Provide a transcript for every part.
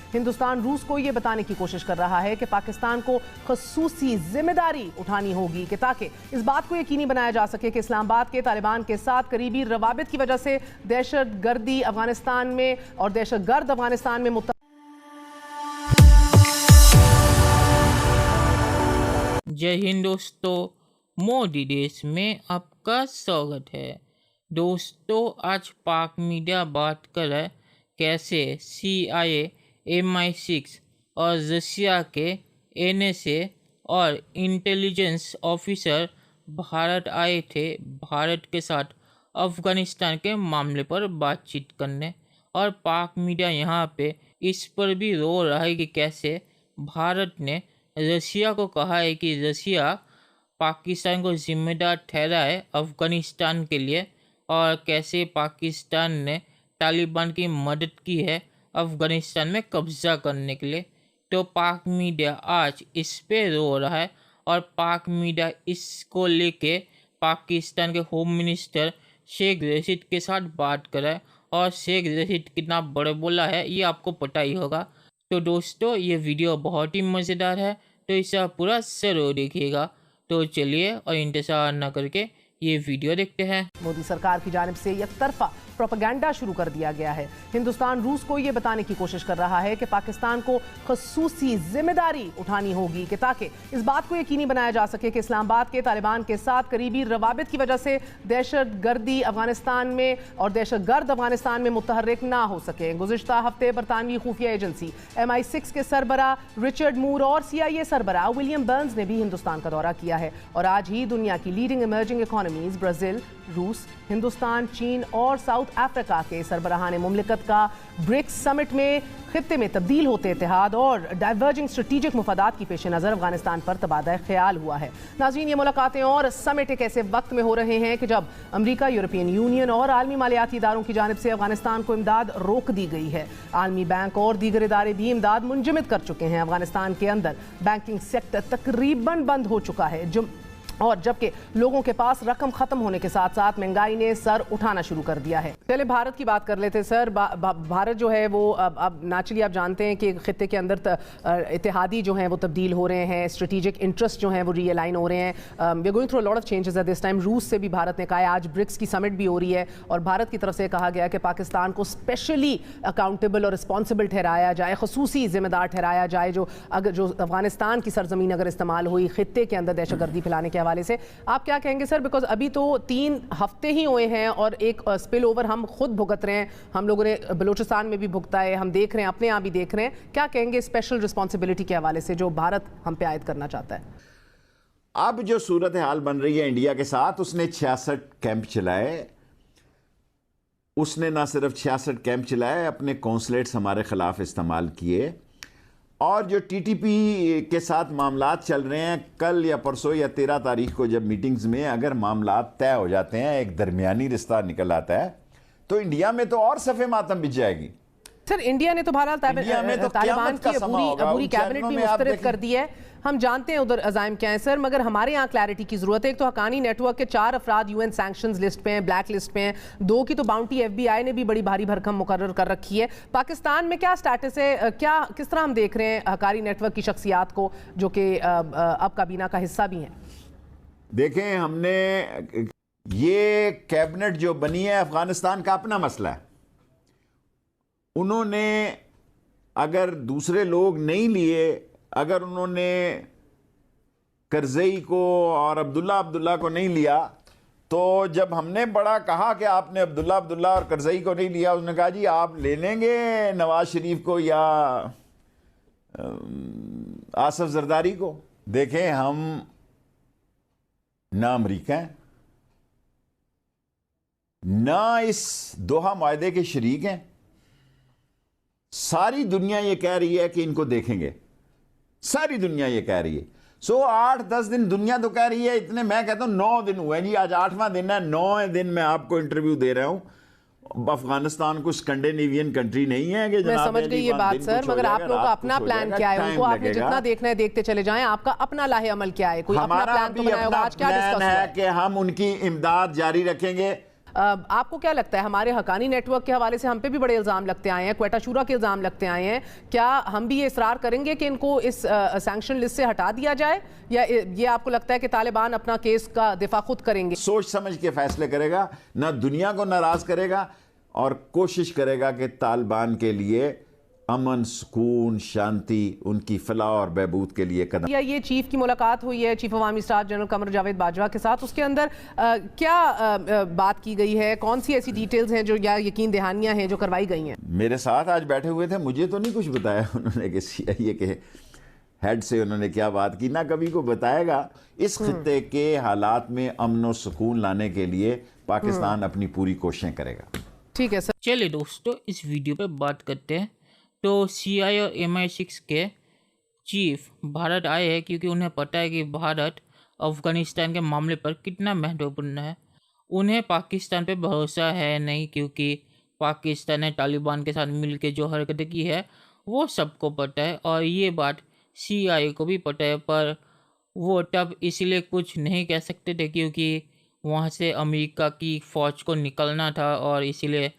हिंदुस्तान रूस को ये बताने की कोशिश कर रहा है कि पाकिस्तान को खसूसी जिम्मेदारी उठानी होगी कि ताकि इस बात को यकीनी बनाया जा सके कि इस्लामाबाद के तालिबान के साथ करीबी रवाबित की वजह से दहशतगर्दी अफगानिस्तान में और दहशतगर्द अफगानिस्तान में जय हिंद दोस्तों, मोदी देश में आपका स्वागत है। दोस्तों, आज पाक मीडिया बात कर रहा है कैसे CIA, MI6 और रशिया के NSA और इंटेलिजेंस ऑफिसर भारत आए थे भारत के साथ अफ़गानिस्तान के मामले पर बातचीत करने। और पाक मीडिया यहाँ पे इस पर भी रो रहा है कि कैसे भारत ने रशिया को कहा है कि रशिया पाकिस्तान को जिम्मेदार ठहरा है अफ़गानिस्तान के लिए, और कैसे पाकिस्तान ने तालिबान की मदद की है अफ़गानिस्तान में कब्ज़ा करने के लिए। तो पाक मीडिया आज इस पे रो रहा है और पाक मीडिया इसको लेके पाकिस्तान के होम मिनिस्टर शेख रशीद के साथ बात कर रहा है। और शेख रशीद कितना बड़ा बोला है ये आपको पता ही होगा। तो दोस्तों, ये वीडियो बहुत ही मज़ेदार है, तो इसे आप पूरा ज़रूर देखिएगा। तो चलिए और इंतज़ार न करके ये वीडियो देखते हैं। मोदी सरकार की जानिब से एकतरफा प्रोपेगेंडा शुरू कर दिया गया है। हिंदुस्तान रूस को ये बताने की कोशिश कर रहा है कि पाकिस्तान को खसूसी जिम्मेदारी उठानी होगी कि ताकि इस बात को यकीनी बनाया जा सके कि इस्लामाबाद के तालिबान के साथ करीबी रवाबित की वजह से दहशतगर्दी अफगानिस्तान में और दहशतगर्द अफगानिस्तान में मुतहर्रिक ना हो सके। गुज़िश्ता हफ्ते बरतानवी खुफिया एजेंसी MI6 के सरबरा रिचर्ड मूर और CIA सरबरा विलियम बर्न्स ने भी हिंदुस्तान का दौरा किया है। और आज ही दुनिया की लीडिंग इमर्जिंग इकोनॉमीज ब्राज़ील, रूस, हिंदुस्तान, चीन और साउथ अफ्रीका के सरबराहान मुमलिकत का ब्रिक्स समिट में खित्ते में तब्दील होते इत्तेहाद और डाइवर्जिंग स्ट्रेटेजिक मुफादात की पेश नज़र अफगानिस्तान पर तबादला ख्याल हुआ है। नाज़रीन, ये मुलाकातें और समिट एक ऐसे वक्त में हो रहे हैं कि जब अमरीका, यूरोपियन यूनियन और आलमी मालियाती इदारों की जानिब से अफगानिस्तान को इमदाद रोक दी गई है। आलमी बैंक और दीगर इदारे भी इमदाद मुंजमद कर चुके हैं। अफगानिस्तान के अंदर बैंकिंग सेक्टर तकरीबन बंद हो चुका है और जबकि लोगों के पास रकम खत्म होने के साथ साथ महंगाई ने सर उठाना शुरू कर दिया है। पहले भारत की बात कर लेते सर। भारत जो है वो अब नेचुरली आप जानते हैं कि खित्ते के अंदर इत्तेहादी जो हैं वो तब्दील हो रहे हैं, स्ट्रेटेजिक इंटरेस्ट जो हैं वो रीअलाइन हो रहे हैं। We are going through a lot of changes at this time. रूस से भी भारत ने कहा है, आज ब्रिक्स की समिट भी हो रही है और भारत की तरफ से कहा गया कि पाकिस्तान को स्पेशली अकाउंटेबल और रिस्पॉन्सिबल ठहराया जाए, खसूसी जिम्मेदार ठहराया जाए जो अफगानिस्तान की सरजमीन अगर इस्तेमाल हुई खित्ते के अंदर दहशतगर्दी फैलाने के हवाले से। आप क्या कहेंगे सर? बिकॉज अभी तो 3 हफ्ते ही हुए हैं और एक स्पिल ओवर हम खुद भुगत रहे हैं, हम लोगों ने बलूचिस्तान में भी भुगता है, हम देख रहे हैं, अपने यहाँ भी देख रहे हैं। क्या कहेंगे स्पेशल रिस्पॉन्सिबिलिटी के हवाले से जो भारत हम पे आयद करना चाहता है? अब जो सूरत हाल बन रही है इंडिया के साथ, उसने 66 कैंप चलाए। उसने ना सिर्फ 66 कैंप चलाए, अपने कौंसलेट्स हमारे खिलाफ इस्तेमाल किए। और जो TTP के साथ मामलात चल रहे हैं, कल या परसों या 13 तारीख को जब मीटिंग्स में अगर मामलात तय हो जाते हैं, एक दरमियानी रिश्ता निकल आता है, तो इंडिया में तो और सफ़े मातम बिछ जाएगी। सर, इंडिया ने तो बहरहाल तालिबान की पूरी कैबिनेट भी मुस्तरद कर दी है। हम जानते हैं उधर अज़ाइम क्या है सर, मगर हमारे यहाँ क्लैरिटी की जरूरत है। एक तो हकानी नेटवर्क के 4 अफराद UN सैंक्शंस लिस्ट पे हैं, ब्लैक लिस्ट पे हैं। 2 की तो बाउंटी FBI ने भी बड़ी भारी भरकम मुकर्रर कर रखी है। पाकिस्तान में क्या स्टेटस है? किस तरह हम देख रहे हैं हकानी नेटवर्क की शख्सियात को जो कि अब काबीना का हिस्सा भी हैं? देखें, हमने ये कैबिनेट जो बनी है, अफगानिस्तान का अपना मसला है। उन्होंने अगर दूसरे लोग नहीं लिए, अगर उन्होंने करज़ई को और अब्दुल्ला को नहीं लिया, तो जब हमने बड़ा कहा कि आपने अब्दुल्ला और करज़ई को नहीं लिया, उसने कहा जी आप ले लेंगे नवाज शरीफ को या आसफ जरदारी को। देखें, हम ना अमरीका हैं, ना इस दोहा माहदे के शरीक हैं। सारी दुनिया ये कह रही है कि इनको देखेंगे, सारी दुनिया ये कह रही है। 8-10 दिन दुनिया तो कह रही है, इतने मैं कहता हूं 9 दिन हुए जी, आज 8वां दिन है। 9वें दिन मैं आपको इंटरव्यू दे रहा हूं। अफगानिस्तान को स्कैंडिनेवियन कंट्री नहीं है कि मैं समझ गई ये बात सर, मगर आप लोगों का अपना प्लान क्या है? उनको आपने जितना देखना है देखते चले जाएं। आपका अपना लाहे अमल क्या है? कोई अपना प्लान तो बनाया होगा। आज क्या डिस्कस हुआ है कि हम उनकी इमदाद जारी रखेंगे। आपको क्या लगता है, हमारे हकानी नेटवर्क के हवाले से हम पे भी बड़े इल्ज़ाम लगते आए हैं, क्वेटा शूरा के इल्ज़ाम लगते आए हैं, क्या हम भी ये इसरार करेंगे कि इनको इस सैंक्शन लिस्ट से हटा दिया जाए, या ये आपको लगता है कि तालिबान अपना केस का दिफा खुद करेंगे? सोच समझ के फैसले करेगा, ना दुनिया को नाराज करेगा और कोशिश करेगा कि तालिबान के लिए अमन, सुकून, शांति, उनकी फलाह और बहबूद के लिए कदम। या ये चीफ की मुलाकात हुई है चीफ अवामी स्टाफ जनरल कमर जावेद बाजवा के साथ, उसके अंदर क्या बात की गई है, कौन सी ऐसी डिटेल्स हैं जो, या यकीन दहानियां हैं जो करवाई गई हैं? मेरे साथ आज बैठे हुए थे, मुझे तो नहीं कुछ बताया उन्होंने कि CIA के हेड से उन्होंने क्या बात की, ना कभी को बताएगा। इस खित्ते के हालात में अमन और सुकून लाने के लिए पाकिस्तान अपनी पूरी कोशिशें करेगा। ठीक है सर। चलिए दोस्तों, इस वीडियो पे बात करते हैं। तो CIA और MI6 के चीफ भारत आए हैं क्योंकि उन्हें पता है कि भारत अफ़गानिस्तान के मामले पर कितना महत्वपूर्ण है। उन्हें पाकिस्तान पे भरोसा है नहीं, क्योंकि पाकिस्तान ने तालिबान के साथ मिलकर जो हरकतें की है वो सबको पता है, और ये बात CIA को भी पता है, पर वो तब इसीलिए कुछ नहीं कह सकते थे क्योंकि वहाँ से अमेरिका की फ़ौज को निकलना था, और इसीलिए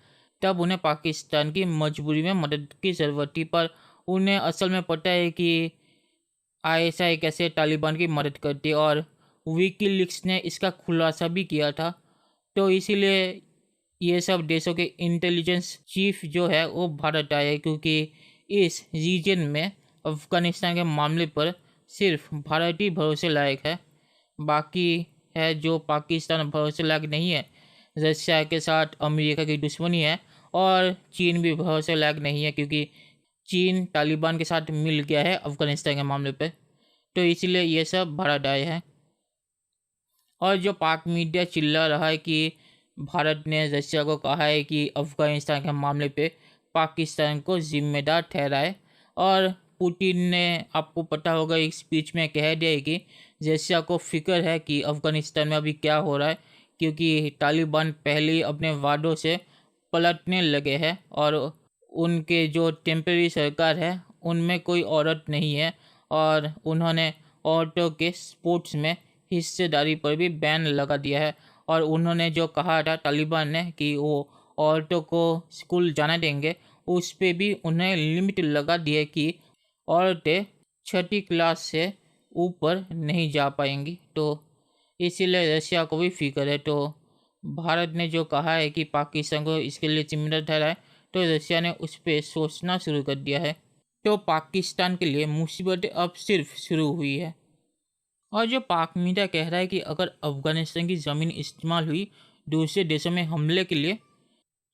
तब उन्हें पाकिस्तान की मजबूरी में मदद की ज़रूरत थी। पर उन्हें असल में पता है कि ISI कैसे तालिबान की मदद करती है, और विकीलीक्स ने इसका खुलासा भी किया था। तो इसीलिए ये सब देशों के इंटेलिजेंस चीफ जो है वो भारत आए, क्योंकि इस रीजन में अफ़गानिस्तान के मामले पर सिर्फ भारत ही भरोसे लायक है। बाकी है जो पाकिस्तान भरोसे लायक नहीं है, रशिया के साथ अमेरिका की दुश्मनी है, और चीन भी भरोसे लायक नहीं है क्योंकि चीन तालिबान के साथ मिल गया है अफ़गानिस्तान के मामले पे। तो इसीलिए ये सब भारत आए हैं। और जो पाक मीडिया चिल्ला रहा है कि भारत ने रशिया को कहा है कि अफ़गानिस्तान के मामले पे पाकिस्तान को जिम्मेदार ठहराए, और पुतिन ने, आपको पता होगा, एक स्पीच में कह दिया है कि रशिया को फिक्र है कि अफ़गानिस्तान में अभी क्या हो रहा है, क्योंकि तालिबान पहले ही अपने वादों से पलटने लगे हैं, और उनके जो टेम्परेरी सरकार है उनमें कोई औरत नहीं है, और उन्होंने औरतों के स्पोर्ट्स में हिस्सेदारी पर भी बैन लगा दिया है। और उन्होंने जो कहा था तालिबान ने कि वो औरतों को स्कूल जाने देंगे, उस पर भी उन्हें लिमिट लगा दी है कि औरतें 6ठी क्लास से ऊपर नहीं जा पाएंगी। तो इसीलिए रशिया को भी फिक्र है। तो भारत ने जो कहा है कि पाकिस्तान को इसके लिए जिम्मेदार ठहराए, तो रशिया ने उस पर सोचना शुरू कर दिया है। तो पाकिस्तान के लिए मुसीबतें अब सिर्फ शुरू हुई है। और जो पाक मीडिया कह रहा है कि अगर अफ़गानिस्तान की ज़मीन इस्तेमाल हुई दूसरे देशों में हमले के लिए,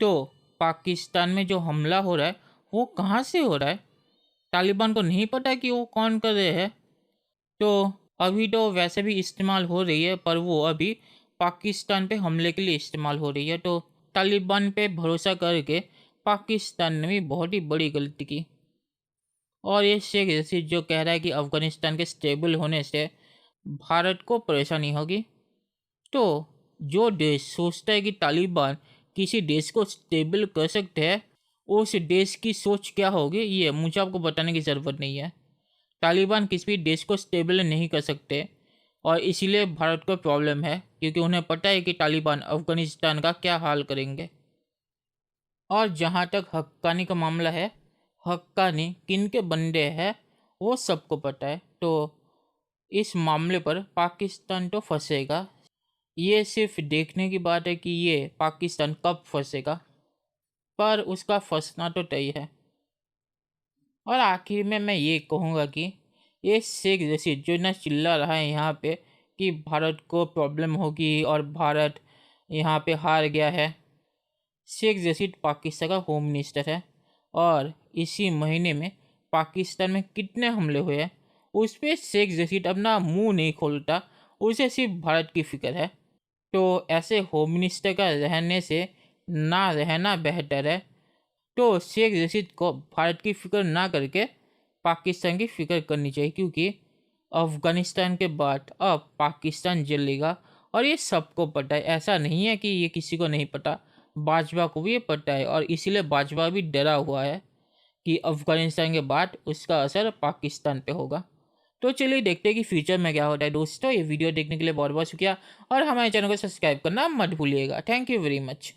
तो पाकिस्तान में जो हमला हो रहा है वो कहाँ से हो रहा है, तालिबान को नहीं पता कि वो कौन कर रहे हैं। तो अभी तो वैसे भी इस्तेमाल हो रही है, पर वो अभी पाकिस्तान पे हमले के लिए इस्तेमाल हो रही है। तो तालिबान पे भरोसा करके पाकिस्तान ने भी बहुत ही बड़ी गलती की। और ये शेख रशीद जो कह रहा है कि अफ़गानिस्तान के स्टेबल होने से भारत को परेशानी होगी, तो जो देश सोचता है कि तालिबान किसी देश को स्टेबल कर सकते हैं, उस देश की सोच क्या होगी ये मुझे आपको बताने की ज़रूरत नहीं है। तालिबान किसी भी देश को स्टेबल नहीं कर सकते, और इसीलिए भारत को प्रॉब्लम है, क्योंकि उन्हें पता है कि तालिबान अफ़गानिस्तान का क्या हाल करेंगे। और जहाँ तक हक्कानी का मामला है, हक्कानी किन के बंदे हैं वो सबको पता है। तो इस मामले पर पाकिस्तान तो फंसेगा, ये सिर्फ देखने की बात है कि ये पाकिस्तान कब फंसेगा, पर उसका फंसना तो तय है। और आखिर में मैं ये कहूँगा कि ये शेख रशीद जो ना चिल्ला रहा है यहाँ पे कि भारत को प्रॉब्लम होगी और भारत यहाँ पे हार गया है, शेख रशीद पाकिस्तान का होम मिनिस्टर है, और इसी महीने में पाकिस्तान में कितने हमले हुए हैं उस पर शेख रशीद अपना मुंह नहीं खोलता, उसे सिर्फ भारत की फ़िक्र है। तो ऐसे होम मिनिस्टर का रहने से ना रहना बेहतर है। तो शेख रशीद को भारत की फ़िक्र ना करके पाकिस्तान की फ़िक्र करनी चाहिए, क्योंकि अफ़गानिस्तान के बाद अब पाकिस्तान जलेगा, और ये सबको पता है। ऐसा नहीं है कि ये किसी को नहीं पता, बाजवा को भी ये पता है, और इसीलिए बाजवा भी डरा हुआ है कि अफ़गानिस्तान के बाद उसका असर पाकिस्तान पे होगा। तो चलिए देखते हैं कि फ्यूचर में क्या होता है दोस्तों। ये वीडियो देखने के लिए बहुत बहुत शुक्रिया और हमारे चैनल को सब्सक्राइब करना मत भूलिएगा। Thank you very much.